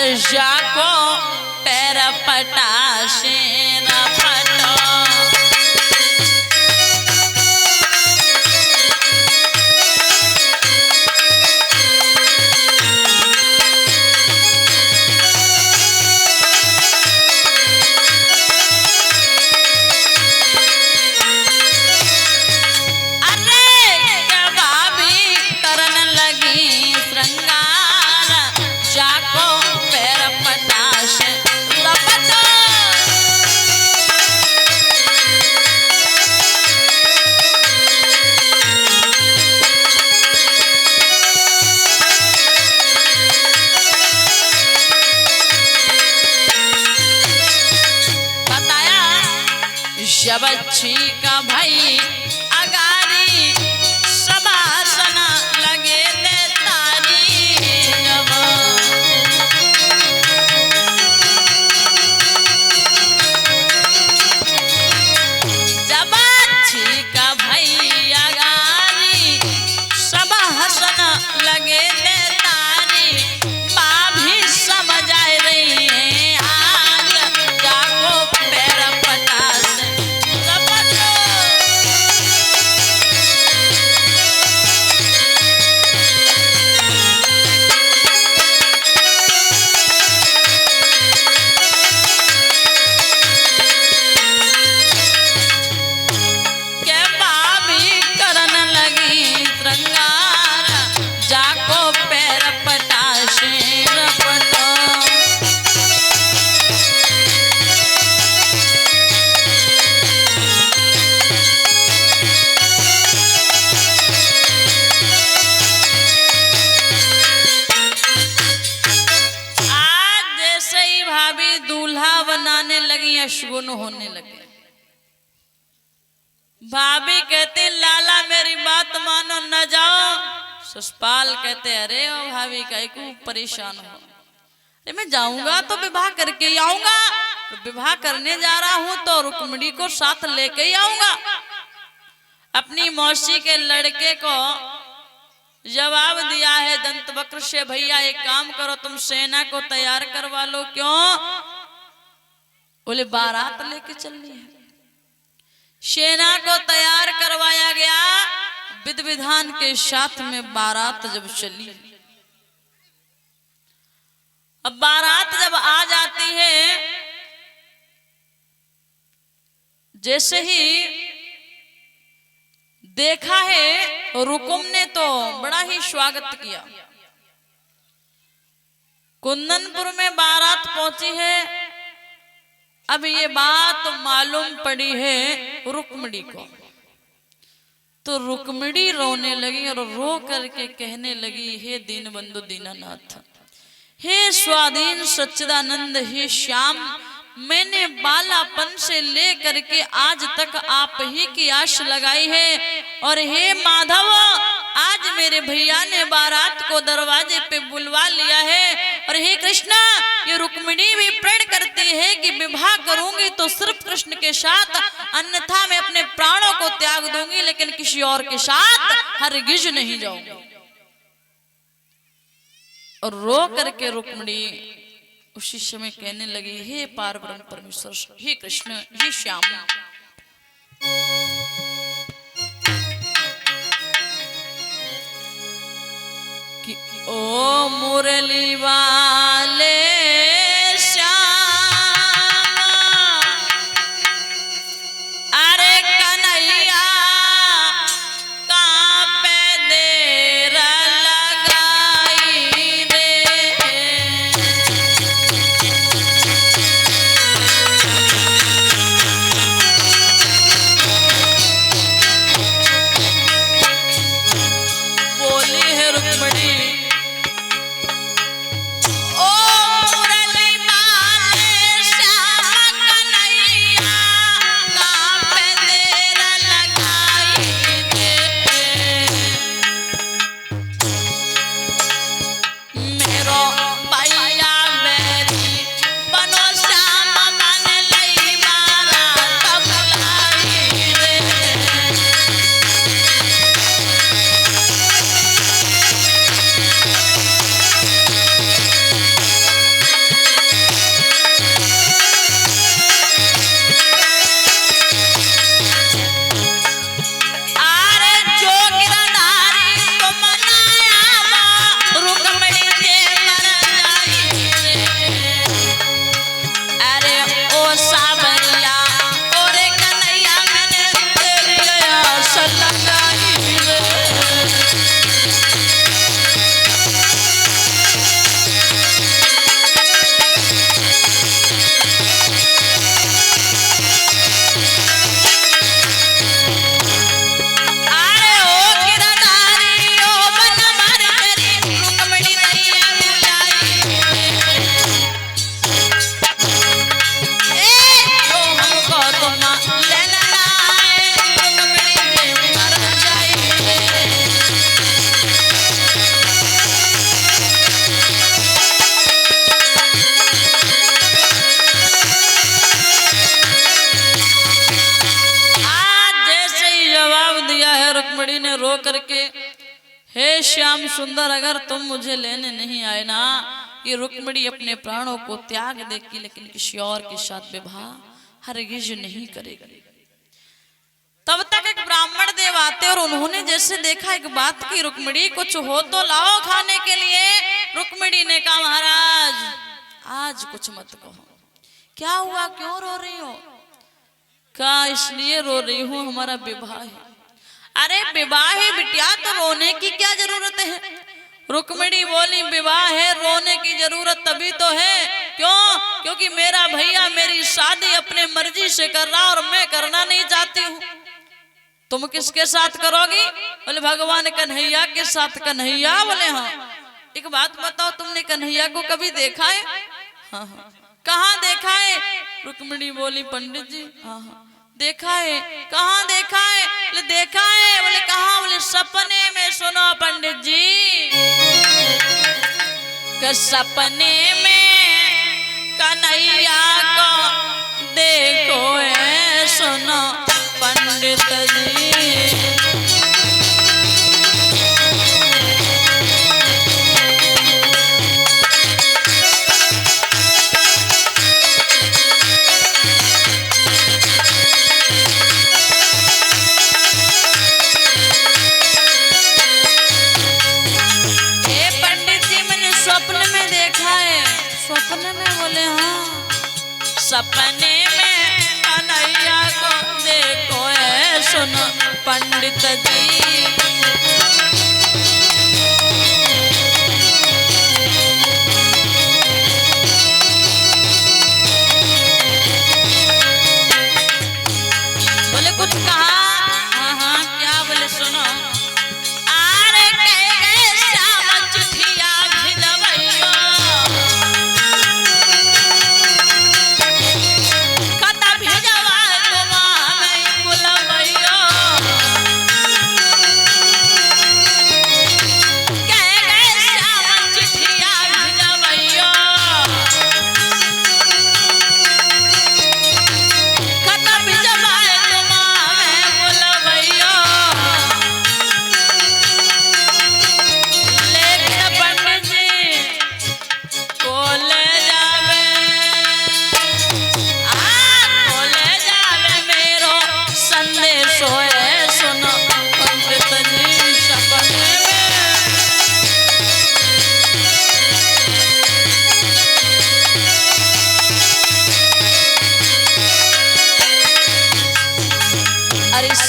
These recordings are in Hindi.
अरे जाको पैर पटाशे न पटो। जब अच्छी का भाई अगारी सबासन लगे दे तारी। जब अच्छी का भाई अगारी सबासन लगे दे तारी। बाभी समझ आ रही है आज जाको पैर पटास। अशगुन होने लगे। भाभी कहते लाला मेरी बात मानो न जाओ। ससपाल कहते अरे ओ भाभी कहीं को परेशान हो। अरे मैं जाऊंगा तो विवाह करके ही आऊंगा। विवाह करने जा रहा हूं तो रुक्मिणी को साथ लेके ही आऊंगा। अपनी मौसी के लड़के को जवाब दिया है दंतवक्र से, भैया एक काम करो तुम सेना को तैयार करवा लो। क्यों? बोले बारात लेके चलनी है। सेना को तैयार करवाया गया। विधि विधान के साथ में बारात जब चली, अब बारात जब आ जाती है, जैसे ही देखा है रुकुम ने तो बड़ा ही स्वागत किया। कुंदनपुर में बारात पहुंची है। अब ये बात मालूम पड़ी है रुक्मिणी को, तो रुक्मिणी रोने लगी और रो करके कहने लगी, हे दीनबंधु दीनानाथ, हे स्वाधीन सच्चिदानंद, हे श्याम, मैंने बालापन से लेकर के आज तक आप ही की आश लगाई है। और हे माधव, आज मेरे भैया ने बारात को दरवाजे पे बुलवा लिया है। और हे कृष्ण, ये रुक्मिणी भी प्रण करती है कि विवाह करूंगी तो सिर्फ कृष्ण के साथ, अन्यथा मैं अपने प्राणों को त्याग दूंगी, लेकिन किसी और के साथ हरगिज नहीं जाऊंगी। और रो करके रुक्मिणी उसी समय कहने लगी, हे पारब्रह्म परमेश्वर, हे कृष्ण, हे श्याम, कि ओ मुरली वाले ओ रुक्मिणी ने रो करके, हे श्याम सुंदर, अगर तुम मुझे लेने नहीं आए ना, ये रुक्मिणी अपने प्राणों को त्याग देगी, लेकिन किसी और के साथ विवाह हरगिज नहीं करेगी। तब तक एक ब्राह्मण देव आते और उन्होंने जैसे देखा एक बात की, रुक्मिणी कुछ हो तो लाओ खाने के लिए। रुक्मिणी ने कहा, महाराज आज कुछ मत कहो। क्या हुआ, क्यों रो रही हो? कहा, इसलिए रो रही हूं, हमारा विवाह है। अरे विवाह है बिटिया, तो रोने की क्या जरूरत है? रुक्मिणी बोली, विवाह है, रोने की जरूरत तभी तो है। क्यों? क्योंकि मेरा भैया मेरी शादी अपने मर्जी से कर रहा और मैं करना नहीं चाहती हूँ। तुम किसके साथ करोगी? बोले भगवान कन्हैया के साथ। कन्हैया? बोले हाँ। एक बात बताओ, तुमने कन्हैया को कभी देखा है? हाँ हाँ। कहाँ देखा है? रुक्मिणी बोली, पंडित जी हाँ हाँ देखा है। कहाँ देखा है? बोले देखा है। बोले कहाँ? बोले सपने में। सुनो पंडित जी, कि सपने में कन्हैया को देखो है, सुनो पंडित जी। सपने में? बोले हाँ। सपने में कन्हैया को देखो है, सुनो पंडित जी। बोले कुछ कहा? हाँ हाँ क्या? बोले सुनो,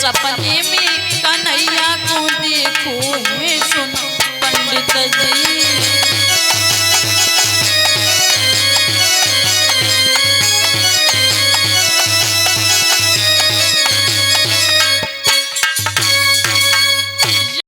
सपने